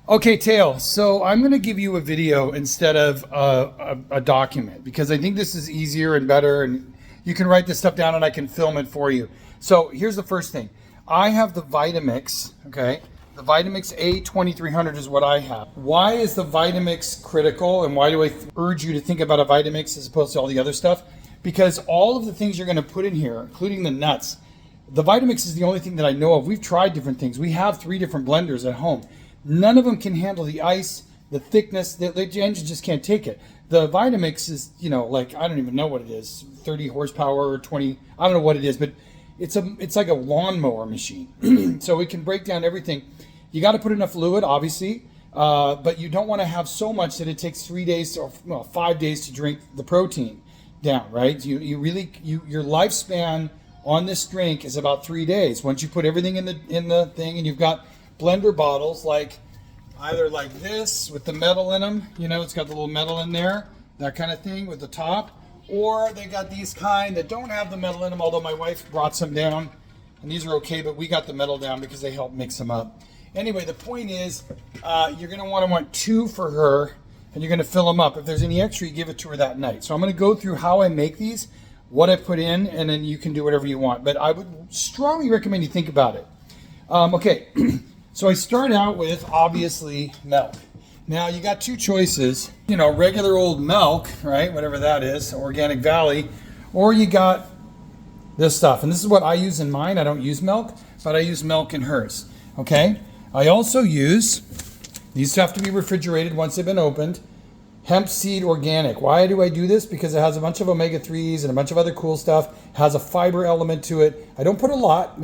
Okay, Theo, so I'm going to give you a video instead of a document because I think this is easier and better, and you can write this stuff down and I can film it for you. So here's the first thing. I have the Vitamix, okay? The Vitamix A2300 is what I have. Why is the Vitamix critical, and why do I urge you to think about a Vitamix as opposed to all the other stuff? Because all of the things you're going to put in here, including the nuts, the Vitamix is the only thing that I know of. We've tried different things. We have 3 different blenders at home. None of them can handle the ice, the thickness. The engine just can't take it. The Vitamix is, like, I don't even know what it is, 30 horsepower or 20. I don't know what it is, but it's like a lawnmower machine. So it can break down everything. You got to put enough fluid, obviously, but you don't want to have so much that it takes 3 days or 5 days to drink the protein down, right? Your lifespan on this drink is about 3 days. Once you put everything in the thing, and you've got blender bottles either like this with the metal in them, it's got the little metal in there, that kind of thing with the top, or they got these kind that don't have the metal in them, although my wife brought some down, and these are okay, but we got the metal down because they help mix them up. Anyway, the point is, you're going to want 2 for her, and you're going to fill them up. If there's any extra, you give it to her that night. So I'm going to go through how I make these, what I put in, and then you can do whatever you want. But I would strongly recommend you think about it. Okay. So I start out with, obviously, milk. Now, you got 2 choices. Regular old milk, right? Whatever that is, Organic Valley. Or you got this stuff. And this is what I use in mine. I don't use milk, but I use milk in hers. Okay? I also use, these have to be refrigerated once they've been opened, hemp seed organic. Why do I do this? Because it has a bunch of omega-3s and a bunch of other cool stuff. It has a fiber element to it. I don't put a lot,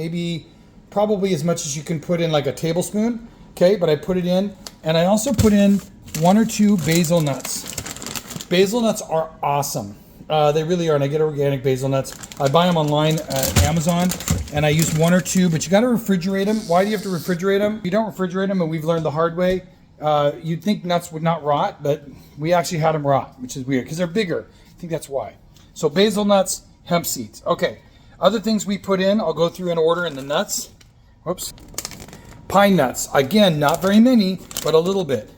probably as much as you can put in, like a tablespoon, okay? But I put it in, and I also put in 1 or 2 basil nuts. Basil nuts are awesome. They really are, and I get organic basil nuts. I buy them online at Amazon, and I use 1 or 2, but you got to refrigerate them. Why do you have to refrigerate them? If you don't refrigerate them, and we've learned the hard way, you'd think nuts would not rot, but we actually had them rot, which is weird, because they're bigger. I think that's why. So basil nuts, hemp seeds. Okay, other things we put in, I'll go through in order in the nuts. Whoops. Pine nuts. Again, not very many, but a little bit.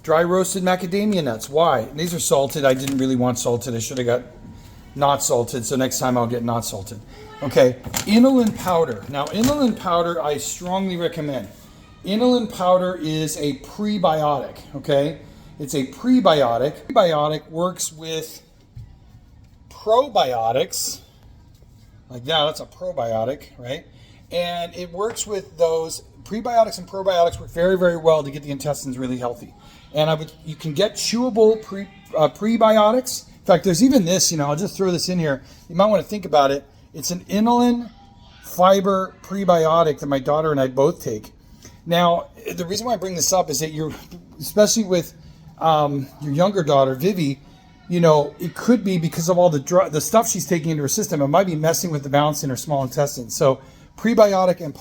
Dry roasted macadamia nuts. Why? These are salted. I didn't really want salted. I should have got not salted, so next time I'll get not salted. Okay, inulin powder. Now, inulin powder I strongly recommend. Inulin powder is a prebiotic, okay? It's a prebiotic. Prebiotic works with probiotics. Like that, that's a probiotic, right? And it works with those prebiotics, and probiotics work very, very well to get the intestines really healthy. And you can get chewable prebiotics. In fact, there's even this, I'll just throw this in here. You might want to think about it. It's an inulin fiber prebiotic that my daughter and I both take. Now, the reason why I bring this up is that especially with your younger daughter, Vivi, it could be because of all the stuff she's taking into her system. It might be messing with the balance in her small intestine. So prebiotic and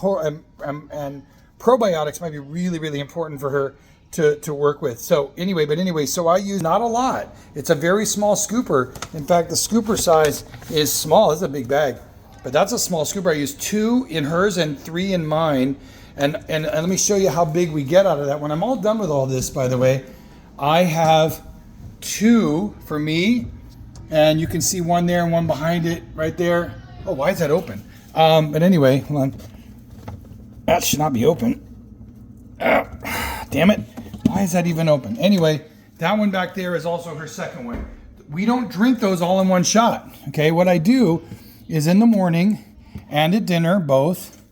probiotics might be really, really important for her to work with. So anyway, so I use not a lot. It's a very small scooper. In fact, the scooper size is small. It's a big bag, but that's a small scooper. I use 2 in hers and 3 in mine. And let me show you how big we get out of that. When I'm all done with all this, by the way, I have 2 for me, and you can see 1 there and 1 behind it right there. Oh, why is that open? But anyway, hold on. That should not be open. Damn it. Why is that even open? Anyway, that one back there is also her second one. We don't drink those all in one shot. Okay, what I do is in the morning and at dinner, both.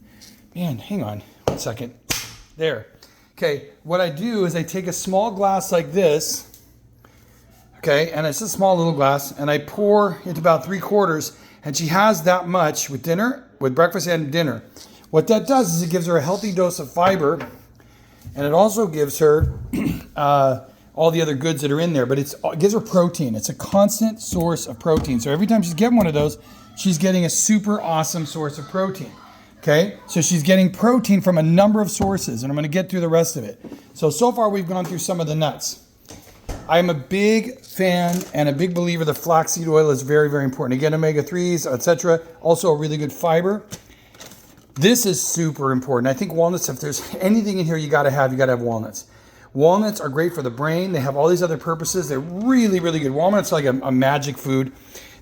Man, hang on 1 second. There. Okay, what I do is I take a small glass like this. Okay, and it's a small little glass, and I pour into about 3/4, and she has that much with breakfast and dinner. What that does is it gives her a healthy dose of fiber, and it also gives her all the other goods that are in there, but it gives her protein. It's a constant source of protein. So every time she's getting one of those, she's getting a super awesome source of protein. Okay, so she's getting protein from a number of sources, and I'm going to get through the rest of it. So far we've gone through some of the nuts. I'm a big fan and a big believer that flaxseed oil is very, very important. Again, omega-3s, etc. Also a really good fiber. This is super important. I think walnuts, if there's anything in here you got to have walnuts. Walnuts are great for the brain. They have all these other purposes. They're really, really good. Walnuts are like a magic food.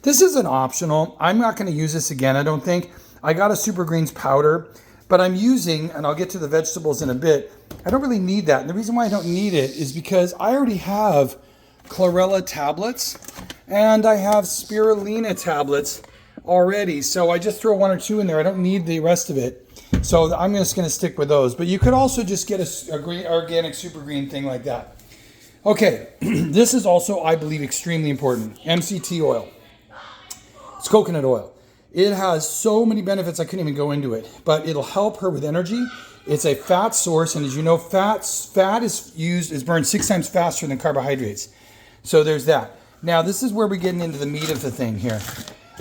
This isn't optional. I'm not going to use this again, I don't think. I got a Super Greens powder, but I'm using, and I'll get to the vegetables in a bit, I don't really need that. And the reason why I don't need it is because I already have chlorella tablets and I have spirulina tablets already. So I just throw 1 or 2 in there. I don't need the rest of it. So I'm just going to stick with those. But you could also just get a green, organic super green thing like that. Okay, this is also, I believe, extremely important. MCT oil. It's coconut oil. It has so many benefits, I couldn't even go into it. But it'll help her with energy. It's a fat source, and as you know, fat is burned 6 times faster than carbohydrates. So there's that. Now, this is where we're getting into the meat of the thing here.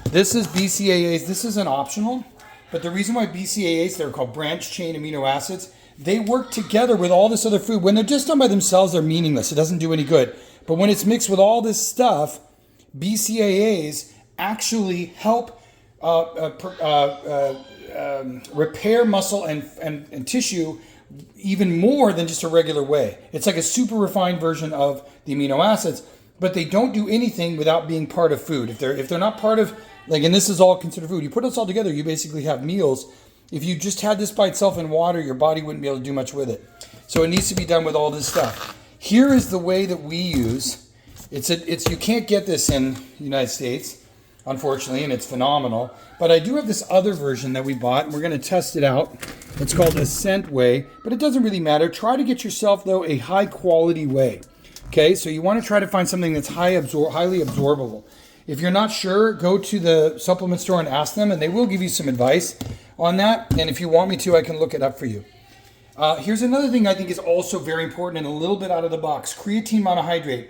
This is BCAAs. This isn't optional, but the reason why BCAAs, they're called branched chain amino acids, they work together with all this other food. When they're just done by themselves, they're meaningless. It doesn't do any good. But when it's mixed with all this stuff, BCAAs actually help repair muscle and tissue even more than just a regular way. It's like a super refined version of the amino acids, but they don't do anything without being part of food. If they're not part of, like, and this is all considered food, you put this all together, you basically have meals. If you just had this by itself in water, your body wouldn't be able to do much with it. So it needs to be done with all this stuff. Here is the way that we use. You can't get this in the United States, unfortunately, and it's phenomenal. But I do have this other version that we bought, and we're going to test it out. It's called Ascent Whey, but it doesn't really matter. Try to get yourself, though, a high-quality whey. Okay, so you want to try to find something that's highly absorbable. If you're not sure, go to the supplement store and ask them, and they will give you some advice on that. And if you want me to, I can look it up for you. Here's another thing I think is also very important and a little bit out of the box. Creatine monohydrate.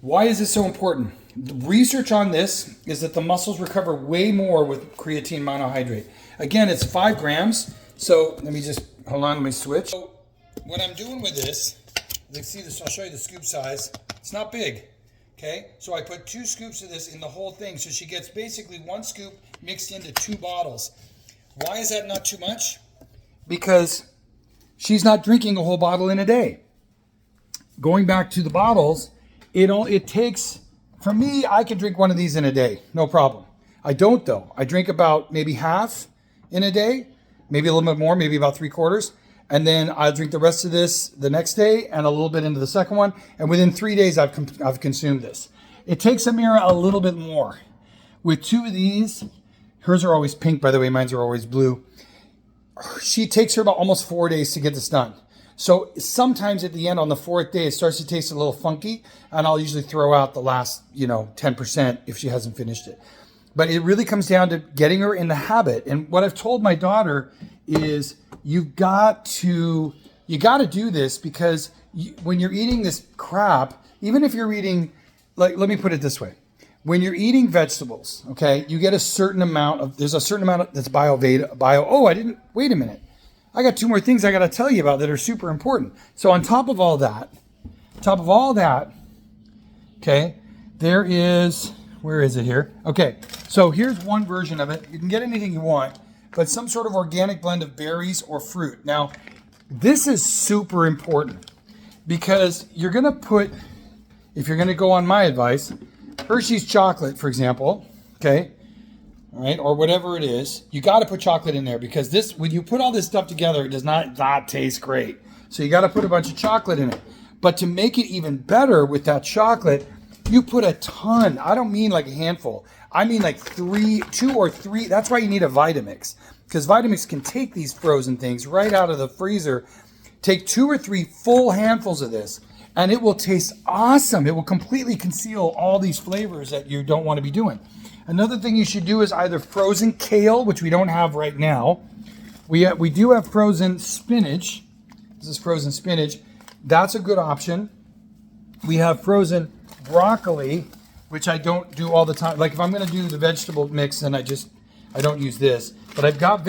Why is this so important? The research on this is that the muscles recover way more with creatine monohydrate. Again, it's 5 grams. So let me just, hold on, let me switch. So what I'm doing with this, let's see this, I'll show you the scoop size. It's not big, okay? So I put 2 scoops of this in the whole thing. So she gets basically 1 scoop mixed into 2 bottles. Why is that not too much? Because she's not drinking a whole bottle in a day. Going back to the bottles, it takes, for me, I can drink one of these in a day, no problem. I don't though. I drink about maybe half in a day, maybe a little bit more, maybe about 3/4. And then I'll drink the rest of this the next day and a little bit into the second one. And within 3 days, I've consumed this. It takes Amira a little bit more. With 2 of these, hers are always pink, by the way, mine's are always blue. She takes her about almost 4 days to get this done. So sometimes at the end on the 4th day, it starts to taste a little funky, and I'll usually throw out the last, 10% if she hasn't finished it. But it really comes down to getting her in the habit. And what I've told my daughter is you got to do this because when you're eating this crap, even if you're eating, like, let me put it this way. When you're eating vegetables, okay, you get there's a certain amount that's wait a minute. I got 2 more things I got to tell you about that are super important. So on top of all that, okay, there is, where is it here? Okay, so here's one version of it. You can get anything you want, but some sort of organic blend of berries or fruit. Now, this is super important because you're going to put, if you're going to go on my advice, Hershey's chocolate, for example, okay, all right, or whatever it is, you got to put chocolate in there because this, when you put all this stuff together, it does not taste great. So you got to put a bunch of chocolate in it. But to make it even better with that chocolate, you put a ton. I don't mean like a handful. I mean like 2 or 3. That's why you need a Vitamix, because Vitamix can take these frozen things right out of the freezer, take 2 or 3 full handfuls of this, and it will taste awesome. It will completely conceal all these flavors that you don't want to be doing. Another thing you should do is either frozen kale, which we don't have right now. We do have frozen spinach. This is frozen spinach. That's a good option. We have frozen broccoli, which I don't do all the time. Like if I'm going to do the vegetable mix, then I don't use this. But I've got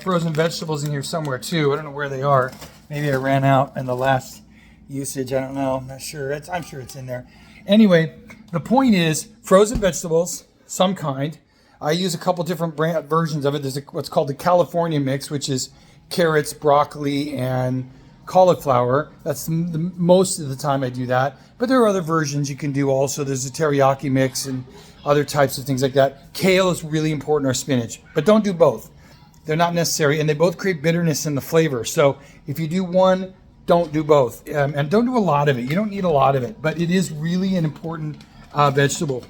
frozen vegetables in here somewhere too. I don't know where they are. Maybe I ran out in the last usage. I don't know. I'm not sure. I'm sure it's in there. Anyway, the point is frozen vegetables, some kind. I use a couple different versions of it. There's what's called the California mix, which is carrots, broccoli, and cauliflower. That's most of the time I do that. But there are other versions you can do also. There's a teriyaki mix and other types of things like that. Kale is really important, or spinach. But don't do both. They're not necessary, and they both create bitterness in the flavor. So if you do one, don't do both. And don't do a lot of it. You don't need a lot of it. But it is really an important vegetable.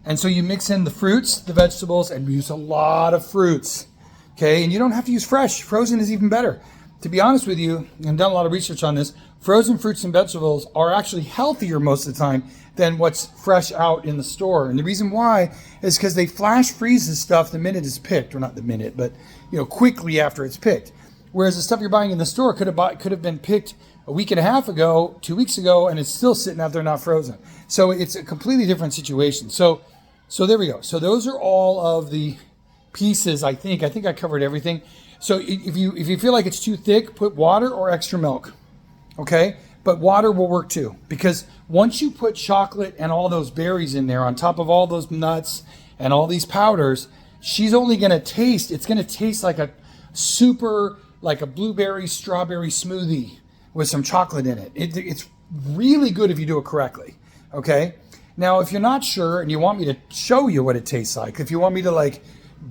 And so you mix in the fruits, the vegetables, and use a lot of fruits. Okay, and you don't have to use fresh. Frozen is even better. To be honest with you, I've done a lot of research on this, frozen fruits and vegetables are actually healthier most of the time than what's fresh out in the store. And the reason why is because they flash freeze this stuff the minute it's picked, or not the minute, but quickly after it's picked. Whereas the stuff you're buying in the store could have been picked a week and a half ago, 2 weeks ago, and it's still sitting out there not frozen. So it's a completely different situation. So there we go. So those are all of the pieces. I think I covered everything. So if you feel like it's too thick, put water or extra milk. Okay? But water will work too, because once you put chocolate and all those berries in there on top of all those nuts and all these powders, she's only going to taste, it's going to taste like a blueberry strawberry smoothie with some chocolate in it. It's really good if you do it correctly. Okay? Now, if you're not sure and you want me to show you what it tastes like, if you want me to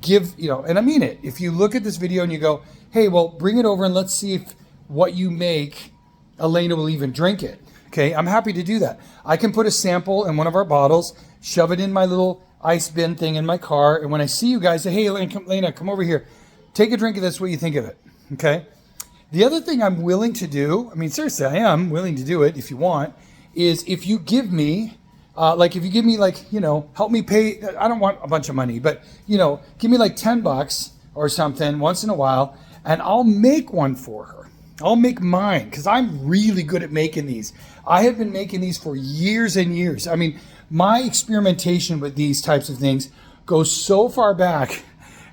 give, and I mean it, if you look at this video and you go, hey, well, bring it over and let's see if what you make, Elena will even drink it. Okay, I'm happy to do that. I can put a sample in one of our bottles, shove it in my little ice bin thing in my car, and when I see you guys, say, hey, Elena, come over here. Take a drink of this, what you think of it. Okay? The other thing I'm willing to do, seriously, I am willing to do it if you want, is if you give me, help me pay, I don't want a bunch of money, but, give me $10 or something once in a while, and I'll make one for her. I'll make mine, because I'm really good at making these. I have been making these for years and years. My experimentation with these types of things goes so far back.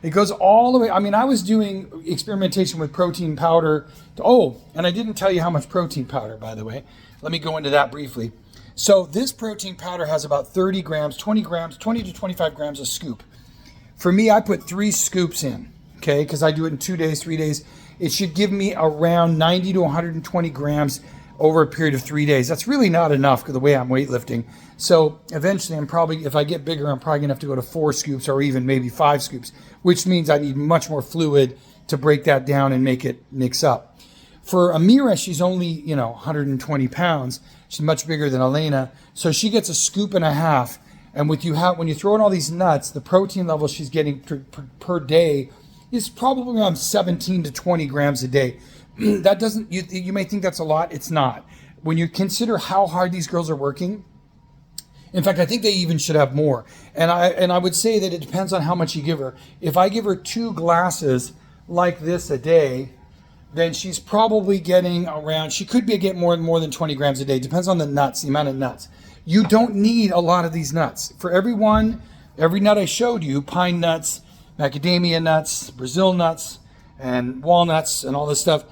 It goes all the way. I was doing experimentation with protein powder. And I didn't tell you how much protein powder, by the way. Let me go into that briefly. So this protein powder has about 30 grams, 20 to 25 grams a scoop. For me, I put 3 scoops in, okay, because I do it in 2 days, 3 days. It should give me around 90 to 120 grams over a period of 3 days. That's really not enough because the way I'm weightlifting. So eventually if I get bigger, I'm probably gonna have to go to 4 scoops or even maybe 5 scoops, which means I need much more fluid to break that down and make it mix up. For Amira, she's only, 120 pounds. She's much bigger than Elena. So she gets a scoop and a half. And when you throw in all these nuts, the protein level she's getting per day is probably around 17 to 20 grams a day. That doesn't, you may think that's a lot. It's not. When you consider how hard these girls are working, in fact, I think they even should have more. And I would say that it depends on how much you give her. If I give her 2 glasses like this a day, then she's probably getting around, she could be getting more than 20 grams a day. Depends on the nuts, the amount of nuts. You don't need a lot of these nuts. For every nut I showed you, pine nuts, macadamia nuts, Brazil nuts, and walnuts, and all this stuff,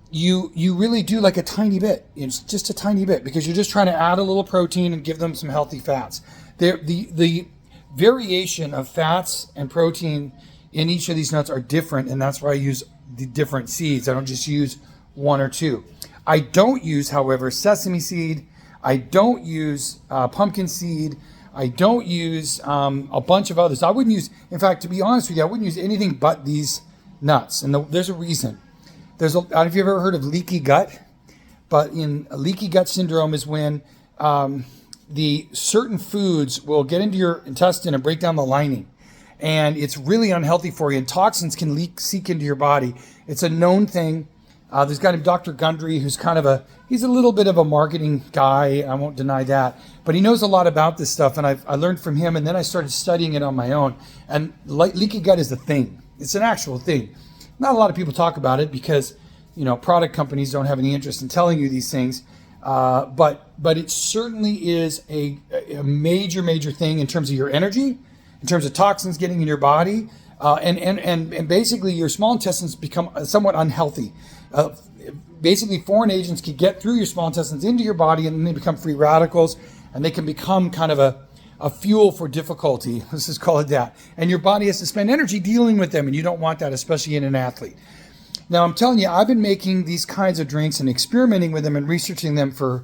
you really do a tiny bit. It's just a tiny bit, because you're just trying to add a little protein and give them some healthy fats. The variation of fats and protein in each of these nuts are different, and that's why I use the different seeds. I don't just use 1 or 2. I don't use, however, sesame seed. I don't use pumpkin seed. I don't use a bunch of others. I wouldn't use, in fact, to be honest with you, I wouldn't use anything but these nuts. And there's a reason. I don't know if you've ever heard of leaky gut, but in leaky gut syndrome is when the certain foods will get into your intestine and break down the lining. And it's really unhealthy for you, and toxins can seep into your body. It's a known thing. There's a guy named Dr. Gundry who's he's a little bit of a marketing guy. I won't deny that. But he knows a lot about this stuff, and I learned from him, and then I started studying it on my own. And leaky gut is a thing. It's an actual thing. Not a lot of people talk about it because, product companies don't have any interest in telling you these things. But it certainly is a major, major thing in terms of your energy, in terms of toxins getting in your body, and basically your small intestines become somewhat unhealthy. Basically, foreign agents can get through your small intestines into your body, and then they become free radicals, and they can become kind of a fuel for difficulty. Let's just call it that. And your body has to spend energy dealing with them, and you don't want that, especially in an athlete. Now, I'm telling you, I've been making these kinds of drinks and experimenting with them and researching them for,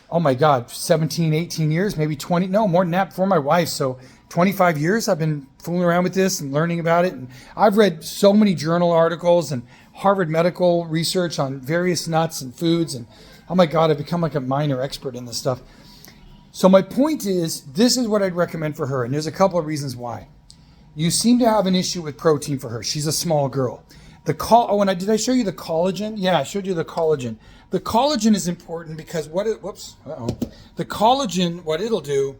oh my God, 17, 18 years, maybe 20, no, more than that, before my wife. So 25 years I've been fooling around with this and learning about it. And I've read so many journal articles and Harvard medical research on various nuts and foods. And oh my God, I've become like a minor expert in this stuff. So my point is, this is what I'd recommend for her. And there's a couple of reasons why. You seem to have an issue with protein for her. She's a small girl. Did I show you the collagen? Yeah, I showed you the collagen. The collagen is important because the collagen, what it'll do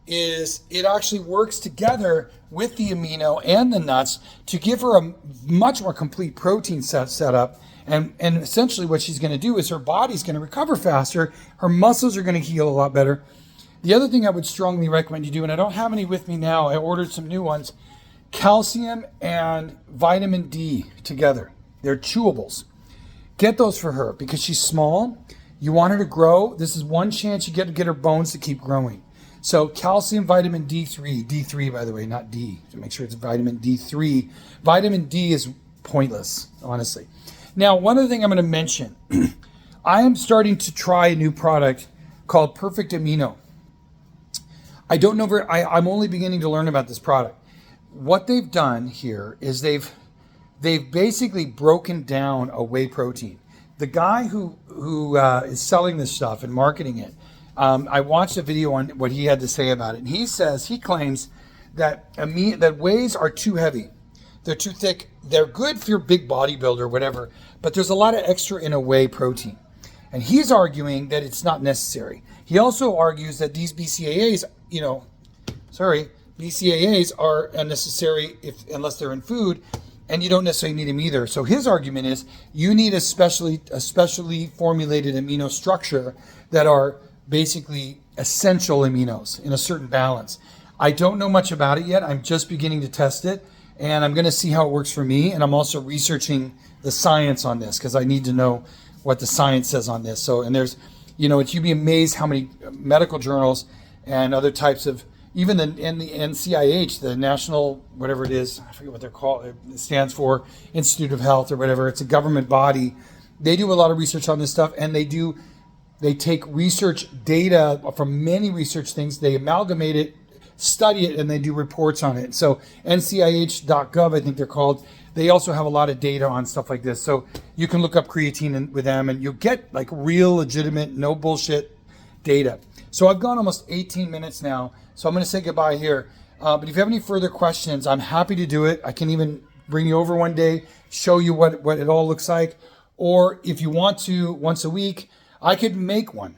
is it actually works together with the amino and the nuts to give her a much more complete protein setup. And essentially what she's going to do is her body's going to recover faster. Her muscles are going to heal a lot better. The other thing I would strongly recommend you do, and I don't have any with me now, I ordered some new ones, calcium and vitamin D together. They're chewables. Get those for her because she's small. You want her to grow. This is one chance you get to get her bones to keep growing. So calcium, vitamin D3 by the way, not D. So make sure it's vitamin D3. Vitamin D is pointless, honestly. Now, one other thing I'm going to mention. I am starting to try a new product called Perfect Amino. I don't know I'm only beginning to learn about this product. What they've done here is they've basically broken down a whey protein. The guy who is selling this stuff and marketing it, I watched a video on what he had to say about it. And he claims that wheys are too heavy. They're too thick. They're good for your big bodybuilder or whatever, but there's a lot of extra in a whey protein. And he's arguing that it's not necessary. He also argues that these BCAAs, BCAAs are unnecessary unless they're in food, and you don't necessarily need them either. So his argument is you need a specially formulated amino structure that are basically essential aminos in a certain balance. I don't know much about it yet. I'm just beginning to test it, and I'm going to see how it works for me. And I'm also researching the science on this because I need to know what the science says on this. So, and there's, you'd be amazed how many medical journals and other types of, even the NCIH, the National, whatever it is, I forget what they're called, it stands for Institute of Health or whatever. It's a government body. They do a lot of research on this stuff, and they take research data from many research things, they amalgamate it, study it, and they do reports on it. So NCIH.gov, I think they're called. They also have a lot of data on stuff like this. So you can look up creatine with them and you'll get like real, legitimate, no bullshit data. So I've gone almost 18 minutes now. So I'm going to say goodbye here. But if you have any further questions, I'm happy to do it. I can even bring you over one day, show you what it all looks like. Or if you want to, once a week, I could make one.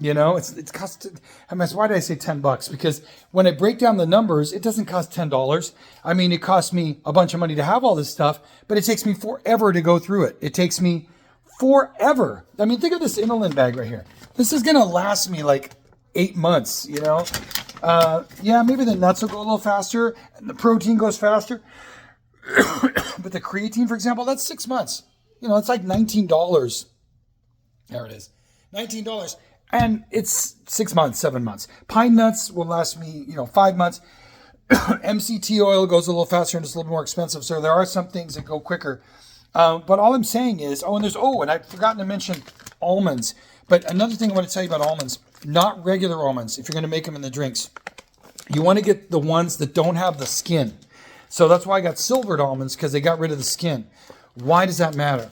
It's cost. Why did I say $10? Because when I break down the numbers, it doesn't cost $10. I mean, it costs me a bunch of money to have all this stuff, but it takes me forever to go through it. It takes me forever. I mean, think of this inulin bag right here. This is going to last me like 8 months, maybe the nuts will go a little faster and the protein goes faster. But the creatine, for example, that's 6 months. It's like $19. There it is. $19. And it's 6 months, 7 months. Pine nuts will last me, 5 months. MCT oil goes a little faster and it's a little more expensive. So there are some things that go quicker. But all I'm saying is, and I've forgotten to mention almonds. But another thing I want to tell you about almonds, not regular almonds, if you're going to make them in the drinks. You want to get the ones that don't have the skin. So that's why I got silvered almonds, because they got rid of the skin. Why does that matter?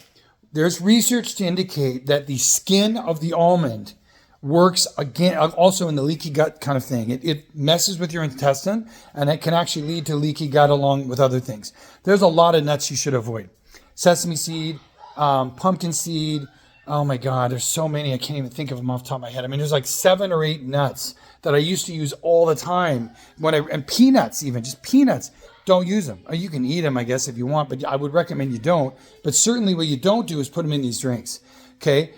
There's research to indicate that the skin of the almond works again, also in the leaky gut kind of thing. It messes with your intestine, and it can actually lead to leaky gut along with other things. There's a lot of nuts you should avoid. Sesame seed, pumpkin seed. Oh my God, there's so many. I can't even think of them off the top of my head. I mean, there's like 7 or 8 nuts that I used to use all the time. And peanuts even, just peanuts. Don't use them. You can eat them, I guess, if you want, but I would recommend you don't. But certainly what you don't do is put them in these drinks, okay?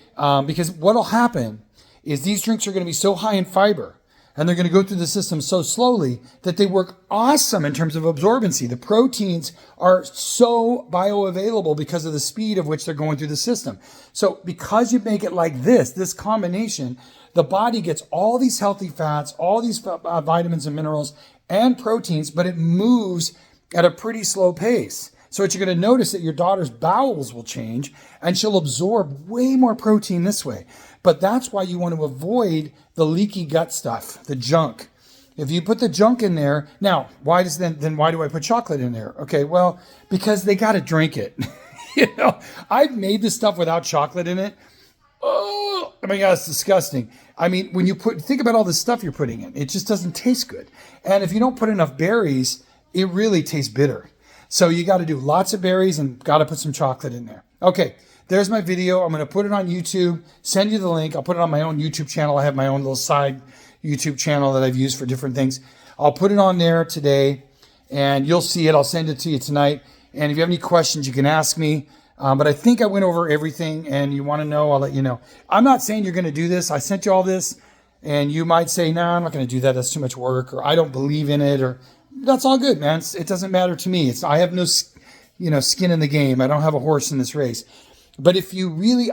Because what'll happen is these drinks are going to be so high in fiber and they're going to go through the system so slowly that they work awesome in terms of absorbency. The proteins are so bioavailable because of the speed of which they're going through the system. So because you make it like this combination, the body gets all these healthy fats, all these vitamins and minerals and proteins, but it moves at a pretty slow pace. So what you're going to notice that your daughter's bowels will change and she'll absorb way more protein this way. But that's why you want to avoid the leaky gut stuff, the junk. If you put the junk in there, now, why do I put chocolate in there? Okay, well, because they got to drink it. I've made this stuff without chocolate in it. Oh my God, it's disgusting. I mean, when you think about all the stuff you're putting in, it just doesn't taste good. And if you don't put enough berries, it really tastes bitter. So you got to do lots of berries and got to put some chocolate in there. Okay, there's my video. I'm going to put it on YouTube, send you the link. I'll put it on my own YouTube channel. I have my own little side YouTube channel that I've used for different things. I'll put it on there today and you'll see it. I'll send it to you tonight. And if you have any questions, you can ask me. But I think I went over everything and you want to know, I'll let you know. I'm not saying you're going to do this. I sent you all this and you might say, no, I'm not going to do that. That's too much work, or I don't believe in it, or that's all good, man. It doesn't matter to me. I have no, skin in the game. I don't have a horse in this race. But if you really,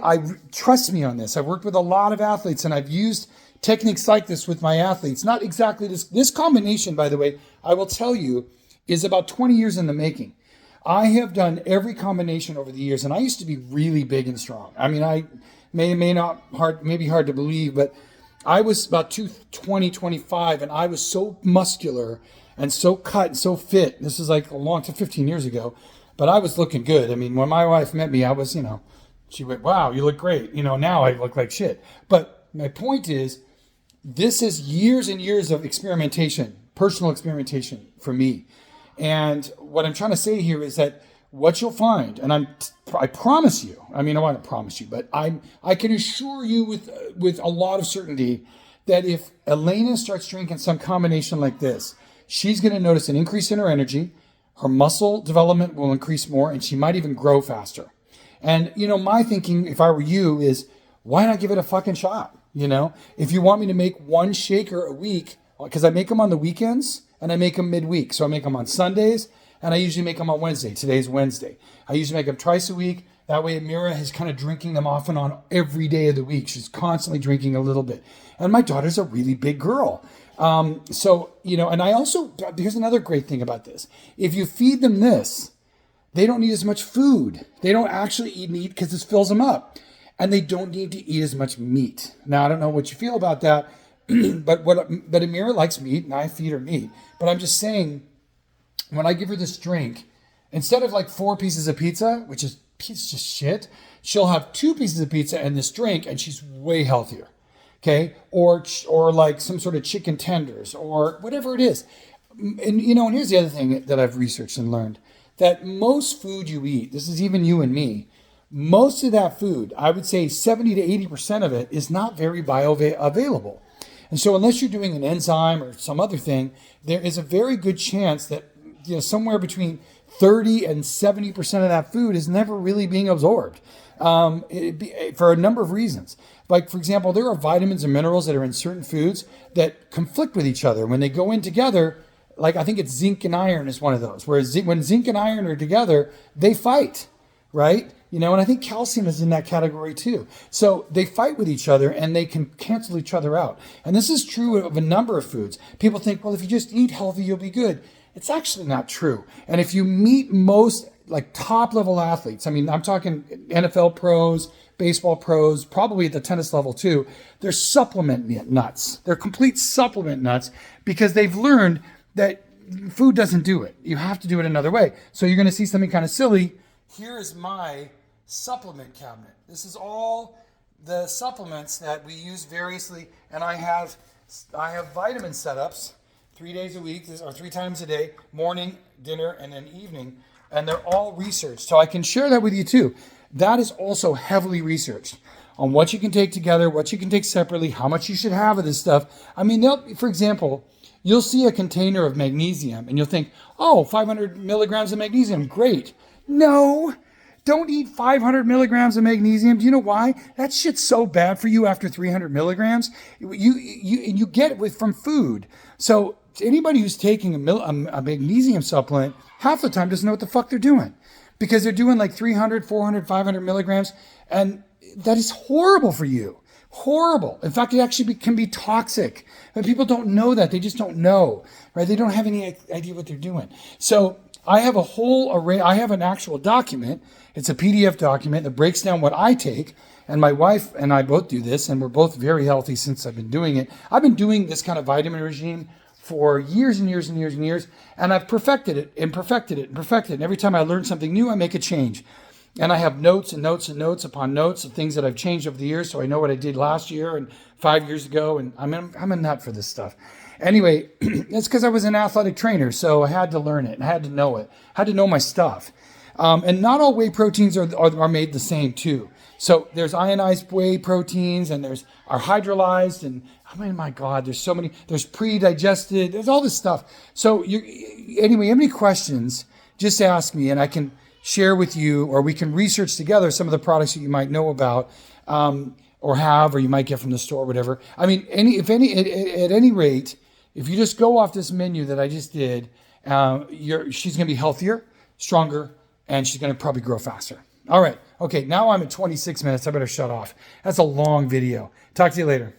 trust me on this. I've worked with a lot of athletes and I've used techniques like this with my athletes. Not exactly this. This combination, by the way, I will tell you, is about 20 years in the making. I have done every combination over the years, and I used to be really big and strong. I mean, I may be hard to believe, but I was about 220, 25, and I was so muscular and so cut and so fit. This is like 15 years ago, but I was looking good. I mean, when my wife met me, I was, she went, wow, you look great. Now I look like shit. But my point is, this is years and years of experimentation, personal experimentation for me. And what I'm trying to say here is that what you'll find, and I promise you, I mean, I want to promise you, but I can assure you with a lot of certainty that if Elena starts drinking some combination like this, she's going to notice an increase in her energy, her muscle development will increase more, and she might even grow faster. And, my thinking, if I were you, is why not give it a fucking shot? If you want me to make one shaker a week, because I make them on the weekends, and I make them midweek. So I make them on Sundays, and I usually make them on Wednesday. Today's Wednesday. I usually make them twice a week. That way, Amira is kind of drinking them off and on every day of the week. She's constantly drinking a little bit. And my daughter's a really big girl. And I also, here's another great thing about this. If you feed them this, they don't need as much food. They don't actually eat meat because this fills them up. And they don't need to eat as much meat. Now, I don't know what you feel about that. But Amira likes meat, and I feed her meat. But I'm just saying, when I give her this drink, instead of like 4 pieces of pizza, which is pizza shit, she'll have 2 pieces of pizza and this drink, and she's way healthier. Okay, or like some sort of chicken tenders or whatever it is. And here's the other thing that I've researched and learned, that most food you eat, this is even you and me, most of that food, I would say 70 to 80% of it is not very bioavailable. And so unless you're doing an enzyme or some other thing, there is a very good chance that somewhere between 30 and 70% of that food is never really being absorbed for a number of reasons. Like, for example, there are vitamins and minerals that are in certain foods that conflict with each other. When they go in together, like I think it's zinc and iron is one of those, where when zinc and iron are together, they fight, right? And I think calcium is in that category too. So they fight with each other and they can cancel each other out. And this is true of a number of foods. People think, well, if you just eat healthy, you'll be good. It's actually not true. And if you meet most like top level athletes, I mean, I'm talking NFL pros, baseball pros, probably at the tennis level too, they're supplement nuts. They're complete supplement nuts because they've learned that food doesn't do it. You have to do it another way. So you're going to see something kind of silly. Here is my supplement cabinet. This is all the supplements that we use variously, and I have vitamin setups 3 days a week or 3 times a day, morning, dinner, and then evening, and they're all researched. So I can share that with you too. That is also heavily researched on what you can take together, what you can take separately, how much you should have of this stuff. I mean, for example, you'll see a container of magnesium and you'll think, oh, 500 milligrams of magnesium, great. No. Don't eat 500 milligrams of magnesium. Do you know why? That shit's so bad for you after 300 milligrams. You get it from food. So anybody who's taking a magnesium supplement, half the time doesn't know what the fuck they're doing. Because they're doing like 300, 400, 500 milligrams. And that is horrible for you. Horrible. In fact, it actually can be toxic. But people don't know that. They just don't know. Right? They don't have any idea what they're doing. So I have a whole array. I have an actual document. It's a PDF document that breaks down what I take. And my wife and I both do this, and we're both very healthy since I've been doing it. I've been doing this kind of vitamin regime for years and years and years and years, and I've perfected it and perfected it and perfected it. And every time I learn something new, I make a change. And I have notes and notes and notes upon notes of things that I've changed over the years, so I know what I did last year and 5 years ago, and I'm a nut for this stuff. Anyway, it's because I was an athletic trainer, so I had to learn it, and I had to know it, I had to know my stuff. And not all whey proteins are made the same too. So there's ionized whey proteins, and are hydrolyzed, and I mean, my God, there's so many. There's pre-digested. There's all this stuff. So anyway, you have any questions? Just ask me, and I can share with you, or we can research together some of the products that you might know about, or have, or you might get from the store, or whatever. I mean, at any rate, if you just go off this menu that I just did, she's going to be healthier, stronger, and she's going to probably grow faster. All right. Okay. Now I'm at 26 minutes. I better shut off. That's a long video. Talk to you later.